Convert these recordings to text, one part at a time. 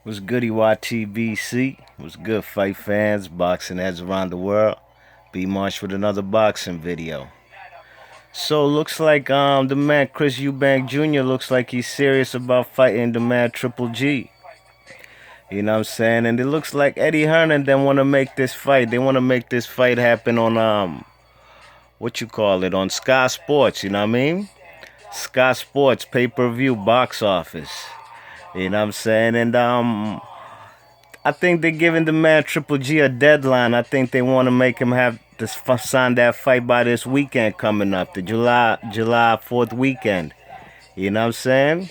What's goody YTBC? What's good fight fans, boxing heads around the world? B Marsh with another boxing video. So looks like the man Chris Eubank Jr. looks like he's serious about fighting the man Triple G. You know what I'm saying? And it looks like Eddie Hearn and them want to make this fight. They want to make this fight happen on what you call it, on Sky Sports. You know what I mean? Sky Sports pay-per-view box office. You know what I'm saying? And I think they're giving the man Triple G a deadline. I think they want to make him have to sign that fight by this weekend coming up, the July 4th weekend. You know what I'm saying?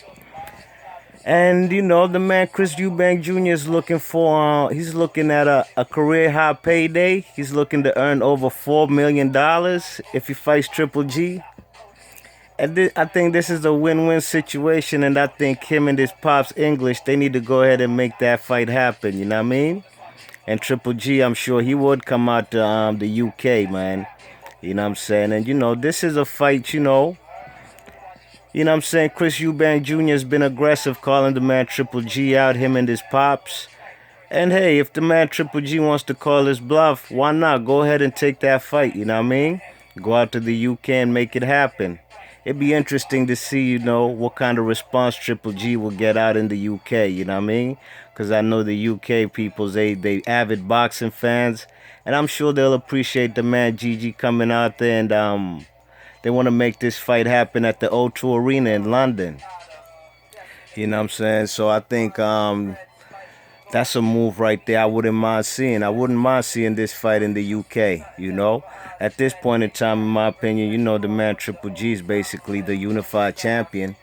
And the man Chris Eubank Jr. is looking for. He's looking at a career high payday. He's looking to earn over $4 million if he fights Triple G. And I think this is a win-win situation, and I think him and his pops English, they need to go ahead and make that fight happen. You know what I mean? And Triple G, I'm sure he would come out to the UK, man. You know what I'm saying? And this is a fight. You know what I'm saying? Chris Eubank Jr. has been aggressive, calling the man Triple G out, him and his pops. And hey, if the man Triple G wants to call his bluff, why not? Go ahead and take that fight. You know what I mean? Go out to the UK and make it happen. It'd be interesting to see, what kind of response Triple G will get out in the UK, you know what I mean? Because I know the UK people, they avid boxing fans, and I'm sure they'll appreciate the man Gigi coming out there, and they want to make this fight happen at the O2 Arena in London. You know what I'm saying? So I think that's a move right there I wouldn't mind seeing. I wouldn't mind seeing this fight in the UK. At this point in time, in my opinion, the man Triple G is basically the unified champion.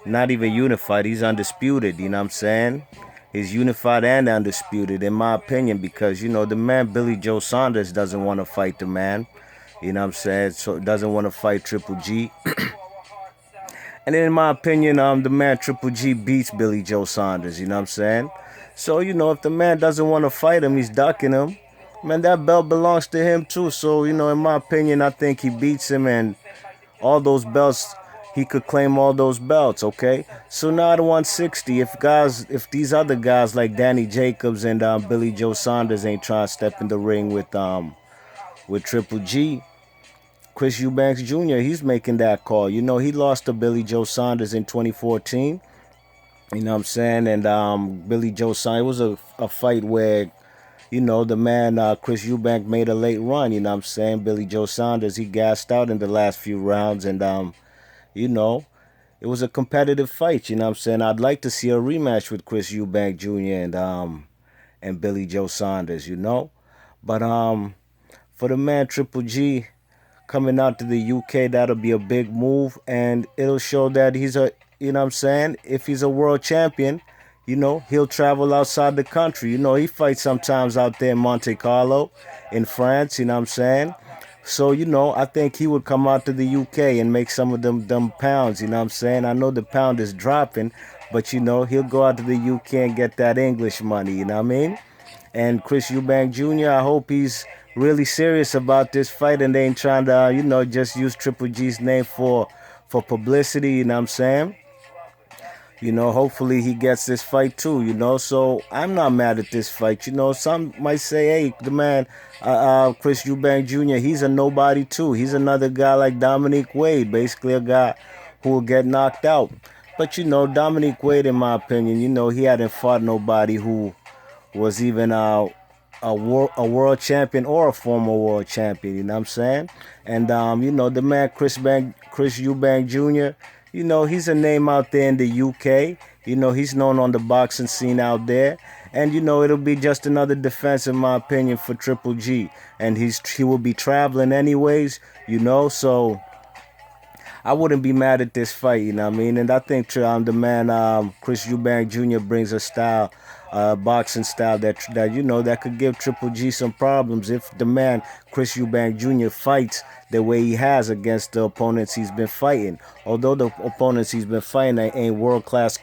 Not even unified, he's undisputed, you know what I'm saying? He's unified and undisputed, in my opinion, because, the man Billy Joe Saunders doesn't want to fight the man. You know what I'm saying? So doesn't want to fight Triple G. And in my opinion, the man Triple G beats Billy Joe Saunders, you know what I'm saying? So, if the man doesn't want to fight him, he's ducking him. Man, that belt belongs to him too. So, in my opinion, I think he beats him, and all those belts, he could claim all those belts, okay? So now at 160, if these other guys like Danny Jacobs and Billy Joe Saunders ain't trying to step in the ring with Triple G, Chris Eubanks Jr., he's making that call. He lost to Billy Joe Saunders in 2014. You know what I'm saying? And Billy Joe Saunders, it was a fight where, the man Chris Eubank made a late run. You know what I'm saying? Billy Joe Saunders, he gassed out in the last few rounds. And, it was a competitive fight. You know what I'm saying? I'd like to see a rematch with Chris Eubank Jr. and Billy Joe Saunders, But for the man Triple G coming out to the UK, that'll be a big move. And it'll show that he's you know what I'm saying? If he's a world champion, he'll travel outside the country. He fights sometimes out there in Monte Carlo, in France, you know what I'm saying? So, I think he would come out to the UK and make some of them pounds, you know what I'm saying? I know the pound is dropping, but, he'll go out to the UK and get that English money, you know what I mean? And Chris Eubank Jr., I hope he's really serious about this fight and they ain't trying to, just use Triple G's name for publicity, you know what I'm saying? Hopefully he gets this fight too, So I'm not mad at this fight. Some might say, hey, the man, Chris Eubank Jr., he's a nobody too. He's another guy like Dominique Wade, basically a guy who will get knocked out. But, Dominique Wade, in my opinion, he hadn't fought nobody who was even a world champion or a former world champion, you know what I'm saying? And, the man Chris Eubank Jr., he's a name out there in the UK. He's known on the boxing scene out there. And, it'll be just another defense, in my opinion, for Triple G. And he will be traveling anyways, so I wouldn't be mad at this fight, you know what I mean? And I think the man Chris Eubank Jr. brings a style, boxing style that could give Triple G some problems if the man Chris Eubank Jr. fights the way he has against the opponents he's been fighting. Although the opponents he's been fighting ain't world-class,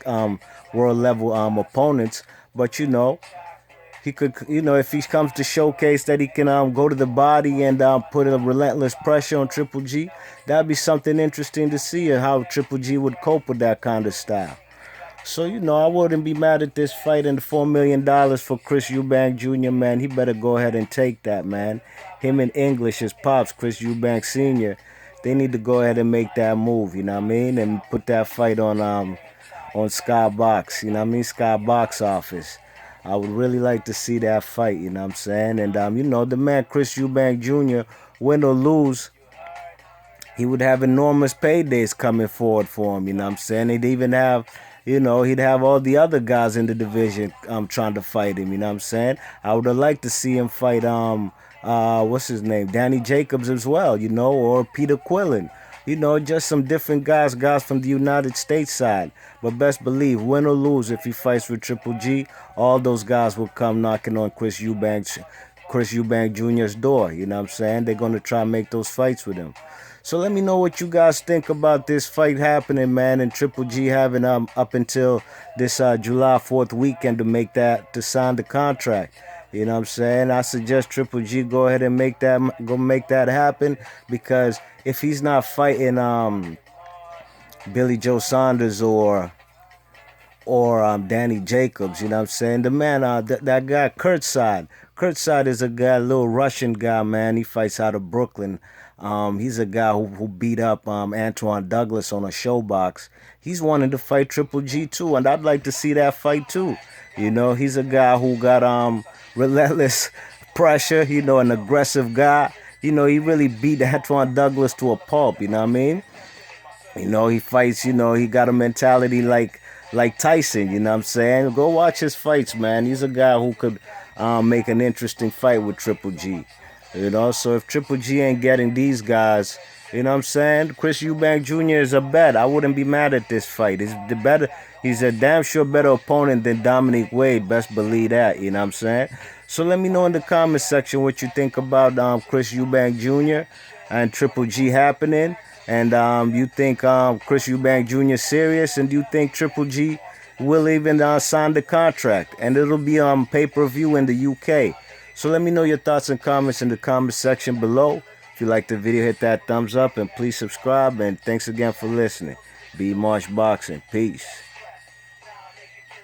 world-level opponents, but he could, if he comes to showcase that he can go to the body and put a relentless pressure on Triple G, that'd be something interesting to see how Triple G would cope with that kind of style. So, I wouldn't be mad at this fight, and the $4 million for Chris Eubank Jr., man. He better go ahead and take that, man. Him and English, his pops, Chris Eubank Sr., they need to go ahead and make that move, you know what I mean? And put that fight on Skybox, you know what I mean? Sky Box Office. I would really like to see that fight, you know what I'm saying? And, the man, Chris Eubank Jr., win or lose, he would have enormous paydays coming forward for him, you know what I'm saying? He'd even have, he'd have all the other guys in the division trying to fight him, you know what I'm saying? I would have liked to see him fight what's his name? Danny Jacobs as well, or Peter Quillen. Just some different guys from the United States side. But best believe, win or lose, if he fights with Triple G, all those guys will come knocking on Chris Eubank Jr.'s door. You know what I'm saying? They're going to try and make those fights with him. So let me know what you guys think about this fight happening, man, and Triple G having up until this July 4th weekend to sign the contract. You know what I'm saying? I suggest Triple G go ahead and make that happen, because if he's not fighting Billy Joe Saunders or Danny Jacobs, you know what I'm saying? The man, that guy Kurtzside is a guy, a little Russian guy, man. He fights out of Brooklyn. He's a guy who beat up Antoine Douglas on a showbox. He's wanting to fight Triple G too, and I'd like to see that fight too. He's a guy who got relentless pressure, an aggressive guy. He really beat Antoine Douglas to a pulp, you know what I mean? He fights, he got a mentality like Tyson, you know what I'm saying? Go watch his fights, man. He's a guy who could make an interesting fight with Triple G. So if Triple G ain't getting these guys, you know what I'm saying? Chris Eubank Jr. is a bet. I wouldn't be mad at this fight. He's a damn sure better opponent than Dominic Wade. Best believe that, you know what I'm saying? So let me know in the comment section what you think about Chris Eubank Jr. and Triple G happening. And you think Chris Eubank Jr. is serious? And do you think Triple G will even sign the contract? And it'll be on pay-per-view in the UK. So let me know your thoughts and comments in the comment section below. If you like the video, hit that thumbs up and please subscribe. And thanks again for listening. B Marsh Boxing. Peace.